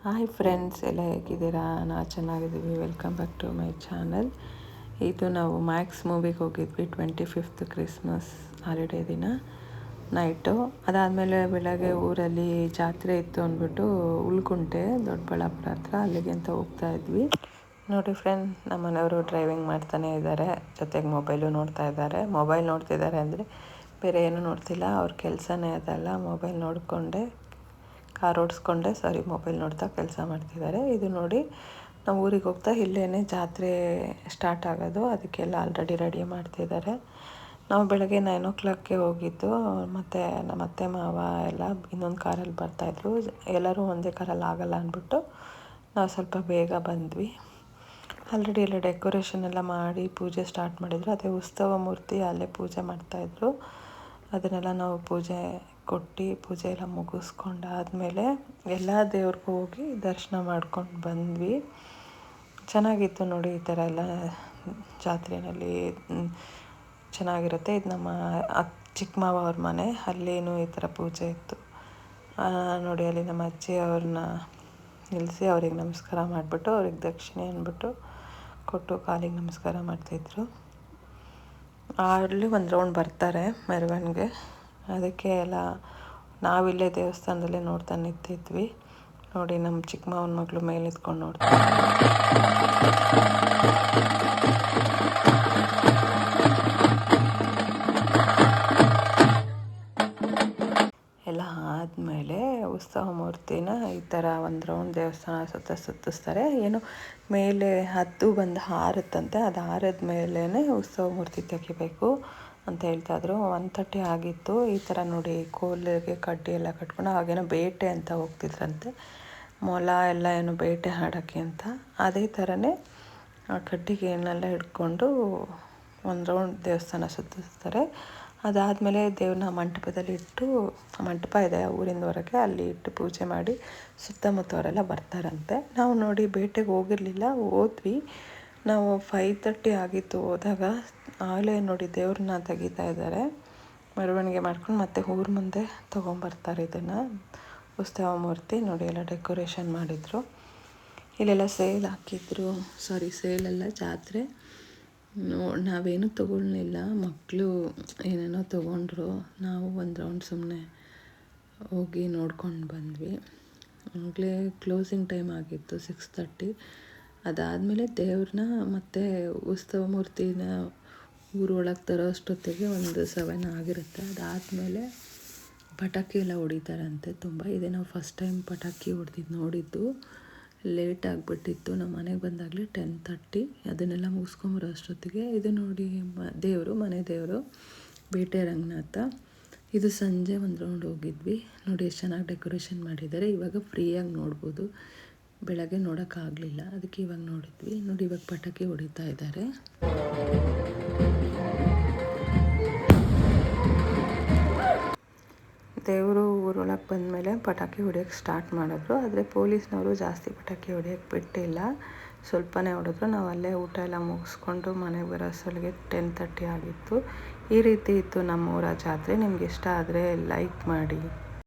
Hi friends, ಎಲ್ಲ ಹೇಗಿದ್ದೀರಾ? ನಾವು ಚೆನ್ನಾಗಿದ್ದೀವಿ. Welcome back to my channel. ಇದು ನಾವು ಮ್ಯಾಕ್ಸ್ ಮೂವಿಗೆ ಹೋಗಿದ್ವಿ 25th ಕ್ರಿಸ್ಮಸ್ ಹಾಲಿಡೇ ದಿನ ನೈಟು. ಅದಾದಮೇಲೆ ಬೆಳಗ್ಗೆ ಊರಲ್ಲಿ ಜಾತ್ರೆ ಇತ್ತು ಅಂದ್ಬಿಟ್ಟು ಉಳ್ಕುಂಟೆ ದೊಡ್ಡಬಳ್ಳಾಪುರ ಹತ್ರ ಅಲ್ಲಿಗೆ ಅಂತ ಹೋಗ್ತಾ ಇದ್ವಿ. ನೋಡಿ ಫ್ರೆಂಡ್, ನಮ್ಮ ಮನೆಯವರು ಡ್ರೈವಿಂಗ್ ಮಾಡ್ತಾನೆ ಇದ್ದಾರೆ, ಜೊತೆಗೆ ಮೊಬೈಲು ನೋಡ್ತಾ ಇದ್ದಾರೆ. ಮೊಬೈಲ್ ನೋಡ್ತಿದ್ದಾರೆ ಅಂದರೆ ಬೇರೆ ಏನೂ ನೋಡ್ತಿಲ್ಲ, ಅವ್ರ ಕೆಲಸನೇ ಅದಲ್ಲ. ಮೊಬೈಲ್ ನೋಡಿಕೊಂಡೆ ಕಾರ್ ಓಡಿಸ್ಕೊಂಡೆ ಮೊಬೈಲ್ ನೋಡ್ತಾ ಕೆಲಸ ಮಾಡ್ತಿದ್ದಾರೆ. ಇದು ನೋಡಿ, ನಾವು ಊರಿಗೆ ಹೋಗ್ತಾ ಇಲ್ಲೇ ಜಾತ್ರೆ ಸ್ಟಾರ್ಟ್ ಆಗೋದು, ಅದಕ್ಕೆಲ್ಲ ಆಲ್ರೆಡಿ ರೆಡಿ ಮಾಡ್ತಿದ್ದಾರೆ. ನಾವು ಬೆಳಗ್ಗೆ 9 o'clockಗೆ ಹೋಗಿದ್ದು, ಮತ್ತು ನಮ್ಮ ಅತ್ತೆ ಮಾವ ಎಲ್ಲ ಇನ್ನೊಂದು ಕಾರಲ್ಲಿ ಬರ್ತಾಯಿದ್ರು. ಎಲ್ಲರೂ ಒಂದೇ ಕಾರಲ್ಲಿ ಆಗಲ್ಲ ಅಂದ್ಬಿಟ್ಟು ನಾವು ಸ್ವಲ್ಪ ಬೇಗ ಬಂದ್ವಿ. ಆಲ್ರೆಡಿ ಎಲ್ಲ ಡೆಕೋರೇಷನ್ ಎಲ್ಲ ಮಾಡಿ ಪೂಜೆ ಸ್ಟಾರ್ಟ್ ಮಾಡಿದರು. ಅದೇ ಉತ್ಸವ ಮೂರ್ತಿ ಅಲ್ಲೇ ಪೂಜೆ ಮಾಡ್ತಾಯಿದ್ರು. ಅದನ್ನೆಲ್ಲ ನಾವು ಪೂಜೆ ಎಲ್ಲ ಮುಗಿಸ್ಕೊಂಡಾದಮೇಲೆ ಎಲ್ಲ ದೇವ್ರಿಗೂ ಹೋಗಿ ದರ್ಶನ ಮಾಡ್ಕೊಂಡು ಬಂದ್ವಿ. ಚೆನ್ನಾಗಿತ್ತು ನೋಡಿ, ಈ ಥರ ಎಲ್ಲ ಜಾತ್ರೆಯಲ್ಲಿ ಚೆನ್ನಾಗಿರುತ್ತೆ. ಇದು ನಮ್ಮ ಚಿಕ್ಕ ಮಾವ ಅವ್ರ ಮನೆ, ಅಲ್ಲೇನು ಈ ಥರ ಪೂಜೆ ಇತ್ತು ನೋಡಿ. ಅಲ್ಲಿ ನಮ್ಮ ಅಜ್ಜಿ ಅವ್ರನ್ನ ನಿಲ್ಲಿಸಿ ಅವ್ರಿಗೆ ನಮಸ್ಕಾರ ಮಾಡಿಬಿಟ್ಟು ಅವ್ರಿಗೆ ದಕ್ಷಿಣೆ ಅಂದ್ಬಿಟ್ಟು ಕೊಟ್ಟು ಕಾಲಿಗೆ ನಮಸ್ಕಾರ ಮಾಡ್ತಾಯಿದ್ರು. ಅಲ್ಲಿ ಒಂದು ರೌಂಡ್ ಬರ್ತಾರೆ ಮೆರವಣಿಗೆ, ಅದಕ್ಕೆ ಎಲ್ಲ ನಾವಿಲ್ಲೇ ದೇವಸ್ಥಾನದಲ್ಲೇ ನೋಡ್ತಾ ನಿಂತಿದ್ವಿ. ನೋಡಿ, ನಮ್ಮ ಚಿಕ್ಕ ಮಾವನ ಮಗಳು ಮೇಲೆ ನಿಂತ್ಕೊಂಡು ನೋಡ್ತಾರೆ. ಎಲ್ಲ ಆದಮೇಲೆ ಉತ್ಸವ ಮೂರ್ತಿನ ಈ ಥರ ಒಂದು ರೌಂಡ್ ದೇವಸ್ಥಾನ ಸುತ್ತಿಸ್ತಾರೆ. ಏನು ಮೇಲೆ ಹದ್ದು ಬಂದು ಹಾರುತ್ತಂತೆ, ಅದು ಹಾರದ ಮೇಲೇ ಉತ್ಸವ ಮೂರ್ತಿ ತೆಗಿಬೇಕು ಅಂತ ಹೇಳ್ತಾಯಿದ್ರು. 1:30 ಆಗಿತ್ತು. ಈ ಥರ ನೋಡಿ, ಕೋಲಿಗೆ ಕಡ್ಡಿ ಎಲ್ಲ ಕಟ್ಕೊಂಡು ಅವಾಗೇನೋ ಬೇಟೆ ಅಂತ ಹೋಗ್ತಿದ್ರಂತೆ, ಮೊಲ ಎಲ್ಲ ಏನೋ ಬೇಟೆ ಆಡೋಕ್ಕೆ ಅಂತ. ಅದೇ ಥರನೇ ಕಡ್ಡಿಗೆ ಏನೆಲ್ಲ ಹಿಡ್ಕೊಂಡು ಒಂದು ರೌಂಡ್ ದೇವಸ್ಥಾನ ಸುತ್ತಿಸ್ತಾರೆ. ಅದಾದಮೇಲೆ ದೇವ್ರನ್ನ ಮಂಟಪದಲ್ಲಿ ಇಟ್ಟು, ಮಂಟಪ ಇದೆ ಊರಿಂದ ಹೊರಗೆ, ಅಲ್ಲಿ ಇಟ್ಟು ಪೂಜೆ ಮಾಡಿ ಸುತ್ತಮುತ್ತವರೆಲ್ಲ ಬರ್ತಾರಂತೆ. ನಾವು ನೋಡಿ ಬೇಟೆಗೆ ಹೋಗಿರಲಿಲ್ಲ, ಹೋದ್ವಿ. ನಾವು 5:30 ಆಗಿತ್ತು ಹೋದಾಗ. ಆಗಲೇ ನೋಡಿ ದೇವ್ರನ್ನ ತೆಗಿತಾ ಇದ್ದಾರೆ, ಮೆರವಣಿಗೆ ಮಾಡ್ಕೊಂಡು ಮತ್ತೆ ಊರ ಮುಂದೆ ತೊಗೊಂಬರ್ತಾರೆ ಇದನ್ನು ಉತ್ಸವ ಮೂರ್ತಿ. ನೋಡಿ, ಎಲ್ಲ ಡೆಕೋರೇಷನ್ ಮಾಡಿದರು. ಇಲ್ಲೆಲ್ಲ ಸೇಲ್ ಹಾಕಿದ್ರು, ಸೇಲೆಲ್ಲ ಜಾತ್ರೆ. ನಾವೇನು ತೊಗೊಳ್ಳಿಲ್ಲ, ಮಕ್ಕಳು ಏನೇನೋ ತೊಗೊಂಡ್ರು. ನಾವು ಒಂದು ರೌಂಡ್ ಸುಮ್ಮನೆ ಹೋಗಿ ನೋಡ್ಕೊಂಡು ಬಂದ್ವಿ. ಆಗಲೇ ಕ್ಲೋಸಿಂಗ್ ಟೈಮ್ ಆಗಿತ್ತು 6:30. ಅದಾದಮೇಲೆ ದೇವ್ರನ್ನ ಮತ್ತು ಉತ್ಸವ ಮೂರ್ತಿನ ಊರೊಳಗೆ ತರೋ ಅಷ್ಟೊತ್ತಿಗೆ ಒಂದು 7 ಆಗಿರುತ್ತೆ. ಅದಾದಮೇಲೆ ಪಟಾಕಿ ಎಲ್ಲ ಹೊಡಿತಾರಂತೆ ತುಂಬ. ಇದೇ ನಾವು ಫಸ್ಟ್ ಟೈಮ್ ಪಟಾಕಿ ನೋಡಿದ್ದು. ಲೇಟ್ ಆಗಿಬಿಟ್ಟಿತ್ತು. ನಮ್ಮ ಮನೆಗೆ ಬಂದಾಗಲೇ 10:30. ಅದನ್ನೆಲ್ಲ ಮುಗಿಸ್ಕೊಂಬರೋ ಅಷ್ಟೊತ್ತಿಗೆ ಇದು ನೋಡಿ, ಮನೆ ದೇವರು ಬೇಟೆ ರಂಗನಾಥ. ಇದು ಸಂಜೆ ಒಂದು ರೌಂಡ್ ಹೋಗಿದ್ವಿ. ನೋಡಿ ಎಷ್ಟು ಚೆನ್ನಾಗಿ ಡೆಕೋರೇಷನ್ ಮಾಡಿದ್ದಾರೆ. ಇವಾಗ ಫ್ರೀಯಾಗಿ ನೋಡ್ಬೋದು, ಬೆಳಗ್ಗೆ ನೋಡೋಕ್ಕಾಗಲಿಲ್ಲ, ಅದಕ್ಕೆ ಇವಾಗ ನೋಡಿದ್ವಿ. ನೋಡಿ, ಇವಾಗ ಪಟಾಕಿ ಹೊಡಿತಾ ಇದ್ದಾರೆ. ದೇವರು ಊರೊಳಗೆ ಬಂದಮೇಲೆ ಪಟಾಕಿ ಹೊಡಿಯೋಕ್ಕೆ ಸ್ಟಾರ್ಟ್ ಮಾಡಿದ್ರು. ಆದರೆ ಪೊಲೀಸ್ನವರು ಜಾಸ್ತಿ ಪಟಾಕಿ ಹೊಡಿಯೋಕ್ಕೆ ಬಿಟ್ಟಿಲ್ಲ, ಸ್ವಲ್ಪನೇ ಹೊಡೆದ್ರು. ನಾವು ಅಲ್ಲೇ ಊಟ ಎಲ್ಲ ಮುಗಿಸ್ಕೊಂಡು ಮನೆಗೆ ಬರೋ ಅಷ್ಟೊತ್ತಿಗೆ 10:30 ಆಗಿತ್ತು. ಈ ರೀತಿ ಇತ್ತು ನಮ್ಮೂರ ಜಾತ್ರೆ. ನಿಮ್ಗೆ ಇಷ್ಟ ಆದರೆ ಲೈಕ್ ಮಾಡಿ.